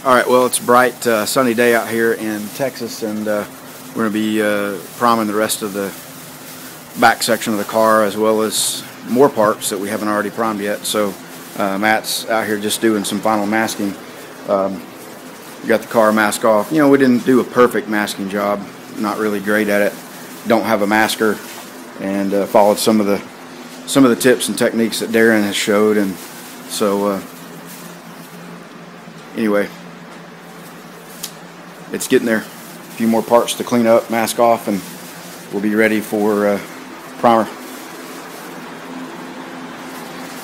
Alright, well, it's a bright sunny day out here in Texas, and we're going to be priming the rest of the back section of the car, as well as more parts that we haven't already primed yet. So Matt's out here just doing some final masking. We got the car mask off. You know, we didn't do a perfect masking job, not really great at it. Don't have a masker, and followed some of the tips and techniques that Darren has showed, and so anyway, it's getting there. A few more parts to clean up, mask off, and we'll be ready for primer.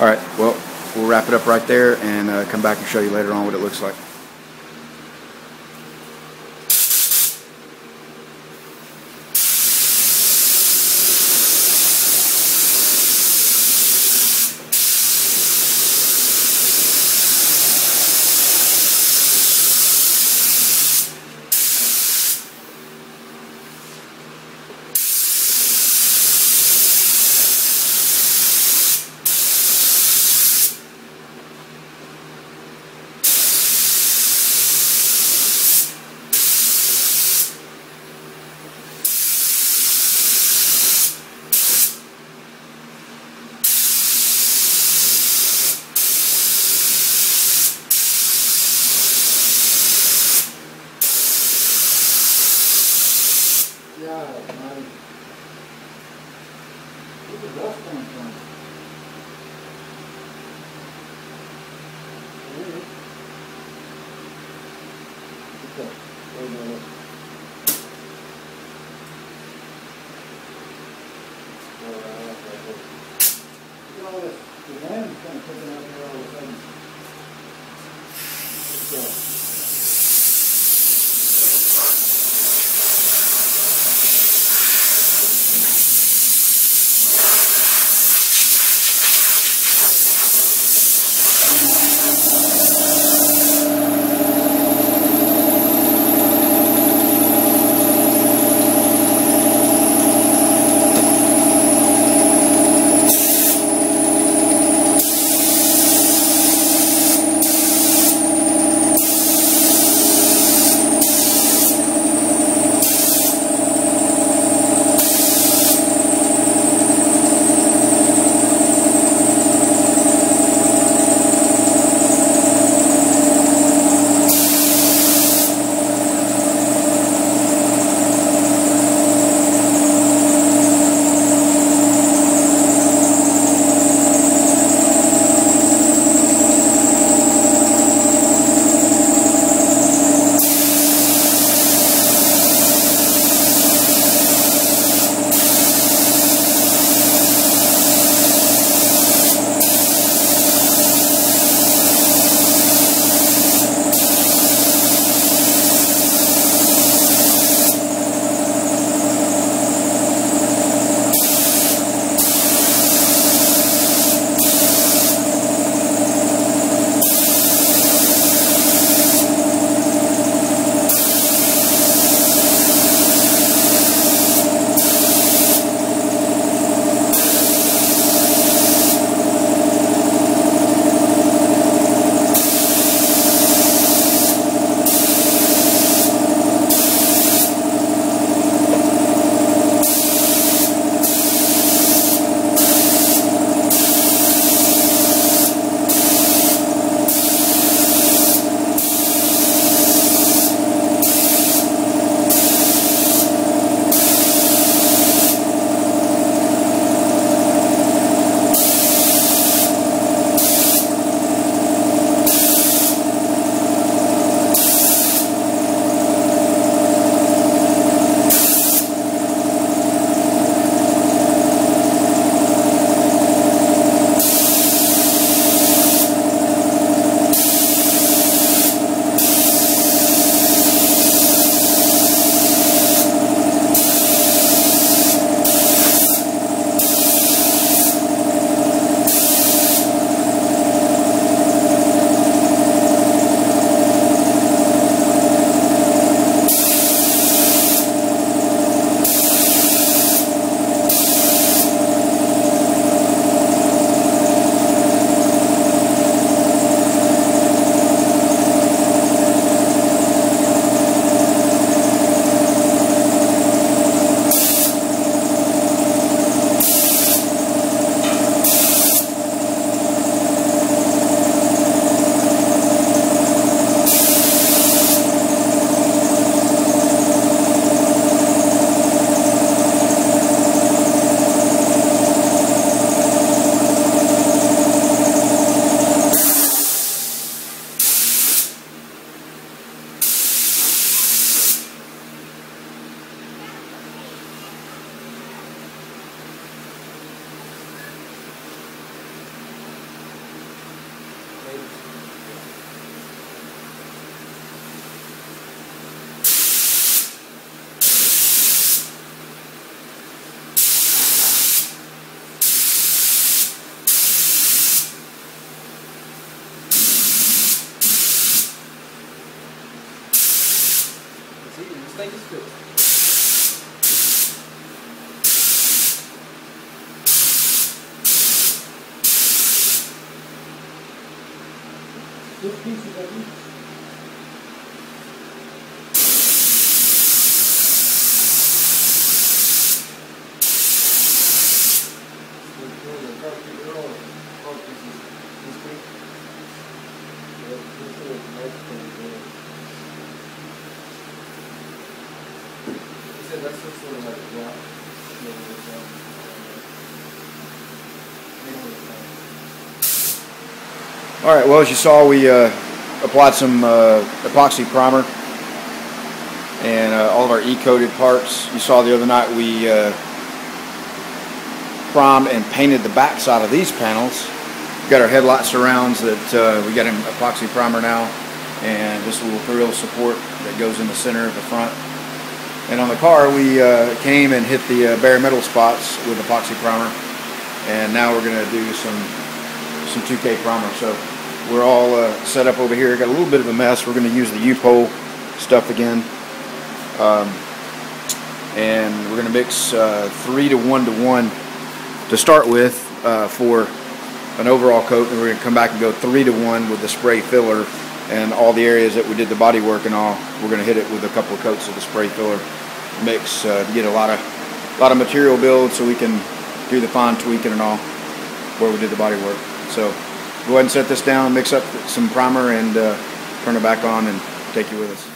Alright, well, we'll wrap it up right there and come back and show you later on what it looks like. Yeah, nice. Where's the dust coming from? Okay. Look at all this. The land's kind of picking up here all of a sudden. Let's go. take a scoop. This piece is of each. That's just sort of like a block. All right, well, as you saw, we applied some epoxy primer and all of our E-coated parts. You saw the other night we primed and painted the back side of these panels. We've got our headlight surrounds that we got an epoxy primer now, and this little thrill support that goes in the center of the front. And on the car, we came and hit the bare metal spots with epoxy primer, and now we're going to do some 2K primer. So we're all set up over here. Got a little bit of a mess. We're going to use the U-pole stuff again, and we're going to mix 3 to 1 to 1 to start with for an overall coat, and we're going to come back and go 3 to 1 with the spray filler. And all the areas that we did the body work and all, we're going to hit it with a couple of coats of the spray filler mix to get a lot of material build, so we can do the fine tweaking and all where we did the body work. So go ahead and set this down, mix up some primer, and turn it back on and take you with us.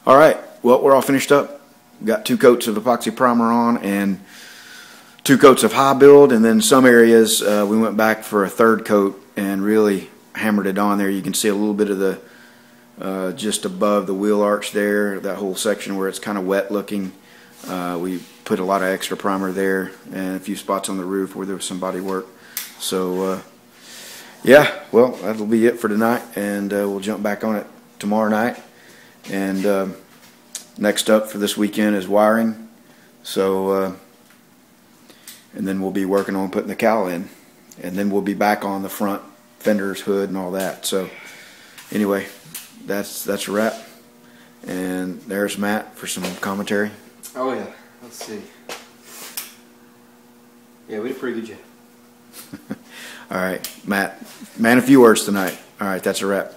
All right, well, we're all finished up. Got 2 coats of epoxy primer on and 2 coats of high build, and then some areas we went back for a 3rd coat and really hammered it on there. You can see a little bit of the just above the wheel arch there, that whole section where it's kind of wet looking. We put a lot of extra primer there, and a few spots on the roof where there was some body work. So yeah, well, that'll be it for tonight, and we'll jump back on it tomorrow night. And next up for this weekend is wiring. So and then we'll be working on putting the cowl in, and then we'll be back on the front fenders, hood, and all that. So anyway, that's a wrap. And there's Matt for some commentary. Oh yeah, let's see. Yeah, we did a pretty good job. All right, Matt, man, a few words tonight. All right, that's a wrap.